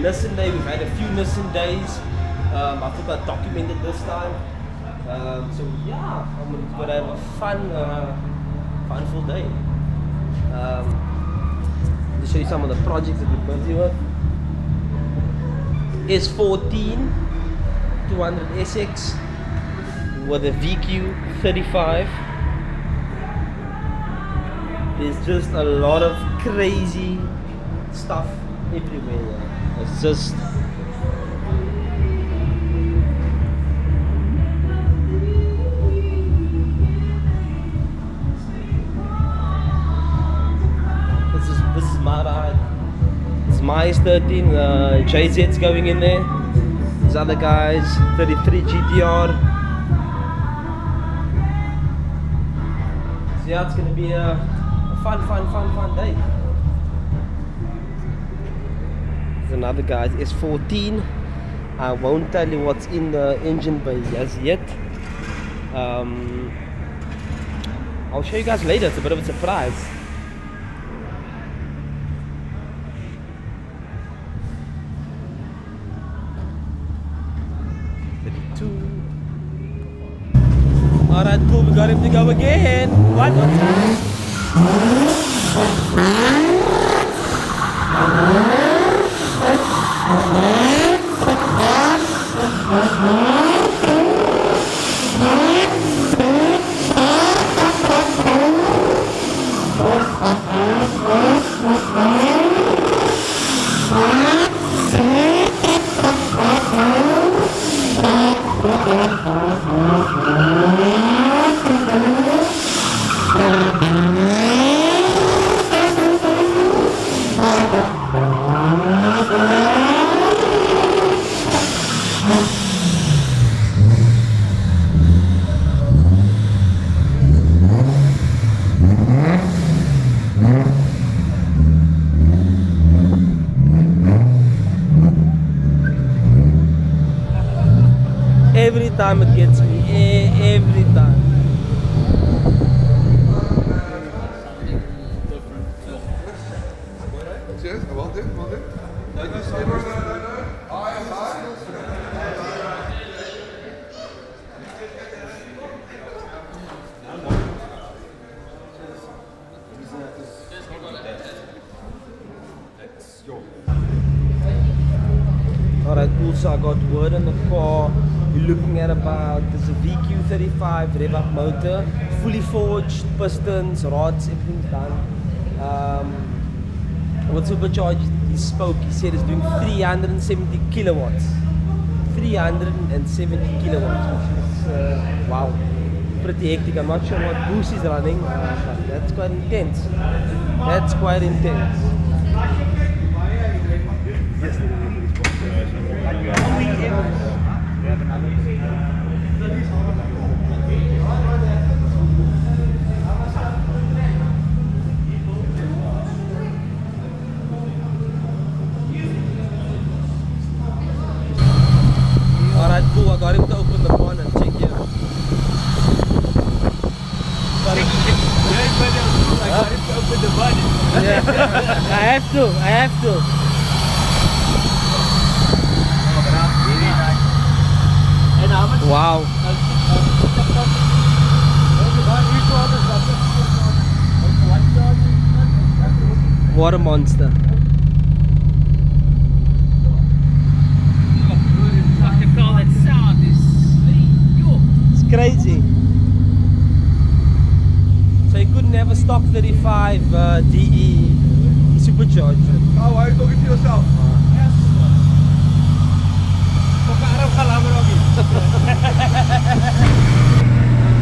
Nissan day. We've had a few Nissan days. I thought I documented this time. So yeah, I'm gonna have a fun full day. To show you some of the projects that we're busy with. S14 200 SX with a vq35. There's just a lot of crazy stuff everywhere. It's just this is my ride. It's my S13. JZ's going in there. These other guys, 33 GTR. So yeah, it's gonna be a fun day. There's another guy's S14. I won't tell you what's in the engine bay as yet. I'll show you guys later. It's a bit of a surprise. Alright, cool, we got him to go again. One more time. Every time it gets me, every time. Cheers, I want it. Alright, cool, so I got word on the car. We're looking at about, there's a vq35 rev up motor, fully forged, pistons, rods, everything's done. With supercharged, he spoke, he said it's doing 370 kilowatts. 370 kilowatts, which is, wow, pretty hectic. I'm not sure what boost is running, but that's quite intense. That's quite intense. Alright, cool, I got him to open the bonnet and check here. I got him to open the bonnet. Yeah. I have to. Wow. What a monster. It's crazy. So you couldn't have a stock 35 DE supercharged. Oh, why are you talking to yourself?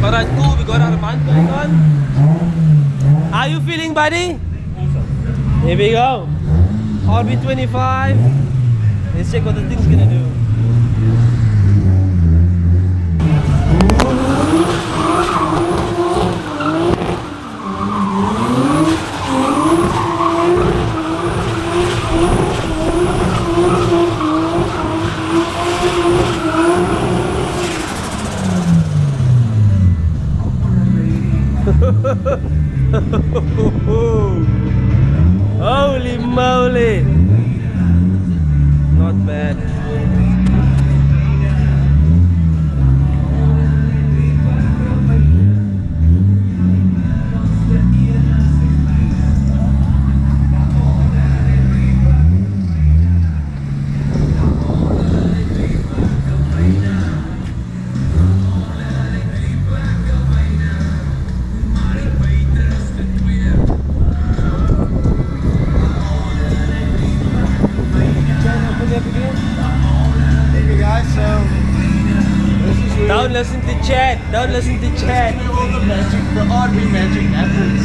Alright, cool, we got our month going on. How you feeling, buddy? Awesome. Here we go. RB25. Let's check what the thing's gonna do. Holy moly! Don't listen to chat. Don't listen to chat. All the magic, the RB magic happens.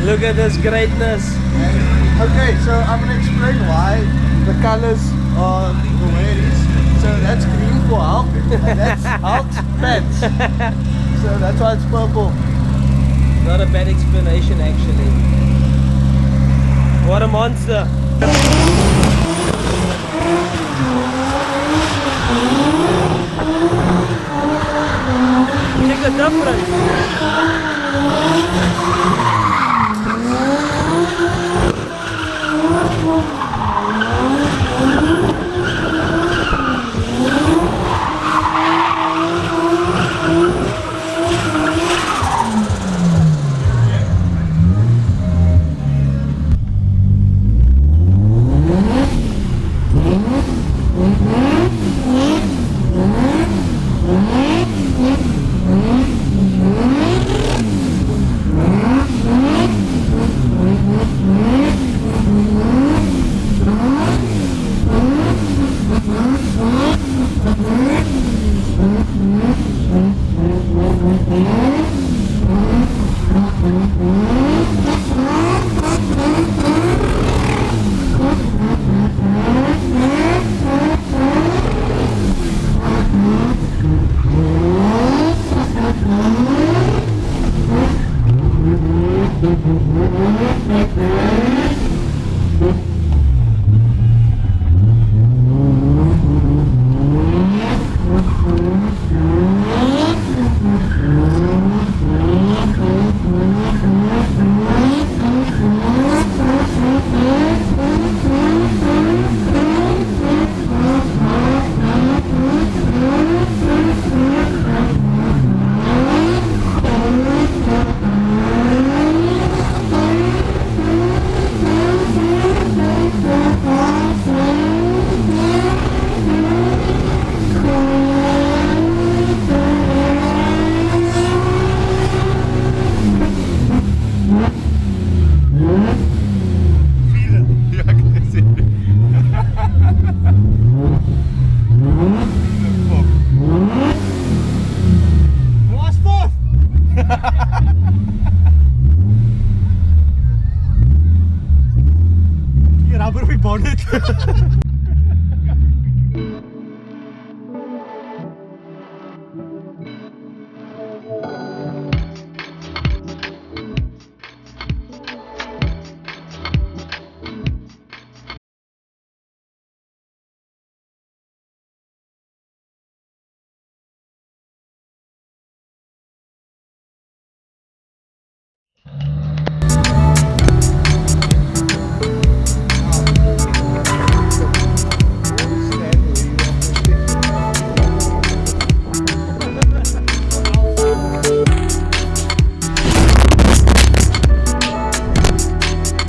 Look at this greatness. Okay, so I'm gonna explain why the colors are the way it is. So that's green for Hulk, and that's Hulk's pants. So that's why it's purple. Not a bad explanation actually. What a monster. Check the difference.